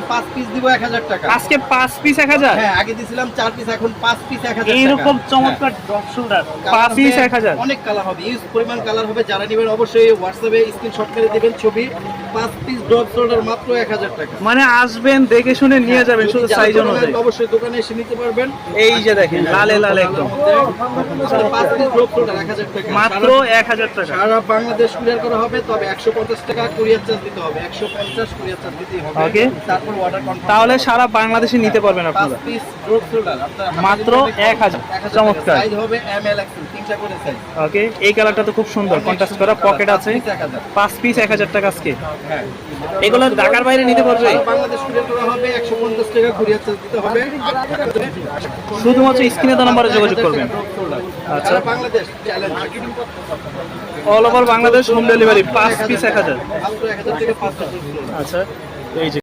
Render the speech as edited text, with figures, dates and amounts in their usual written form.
5 piece দিব 1000 টাকা। আজকে 5 পিস 1000? হ্যাঁ, আগে দিছিলাম 4 পিস, এখন 5 পিস 1000 টাকা। এইরকম চমৎকার ড্রপ শোল্ডার 5 পিস 1000? অনেক কালার হবে, ইউজ পরিমাণ কালার হবে। যারা নেবেন অবশ্যই হোয়াটসঅ্যাপে স্ক্রিনশট করে দিবেন ছবি। 5 পিস ড্রপ শোল্ডার মাত্র 1000 টাকা। মানে আসবেন দেখে শুনে নিয়ে যাবেন শুধু সাইজ অনুযায়ী। অবশ্যই দোকানে এসে নিতে পারবেন। এই যে দেখেন লালে লালে একদম 5 পিস ড্রপ শোল্ডার 1000 টাকা, মাত্র 1000 টাকা। সারা বাংলাদেশ কুরিয়ার করা হবে। তবে 150 টাকা কুরিয়ার চার্জ দিতে হবে, 150 কুরিয়ার চার্জ দিতেই হবে। ওকে, তারপর অর্ডার কনফার্ম। তাহলে সারা বাংলাদেশে নিতে পারবেন আপনারা 5 পিস ড্রপ শোল্ডার মাত্র 1000। চমৎকার সাইজ হবে এম এল এক্সেল, তিনটা করে সাইজ। ওকে, এই কালারটা তো খুব সুন্দর, কন্ট্রাস্ট করা, পকেট আছে। 5 পিস 1000 টাকা আজকে। হ্যাঁ, এগুলো ঢাকার বাইরে নিতে পারবে? সারা বাংলাদেশ কুরিয়ার করা হবে, 150 টাকা কুরিয়ার চার্জ দিতে হবে। শুধুমাত্র স্ক্রিনে তো নম্বরে যোগাযোগ করবেন। আচ্ছা, সারা Bangladesh challenge, all over Bangladesh home delivery 5 piece 1000। মাত্র 1000 টাকা 5 পিস। আচ্ছা, এই যে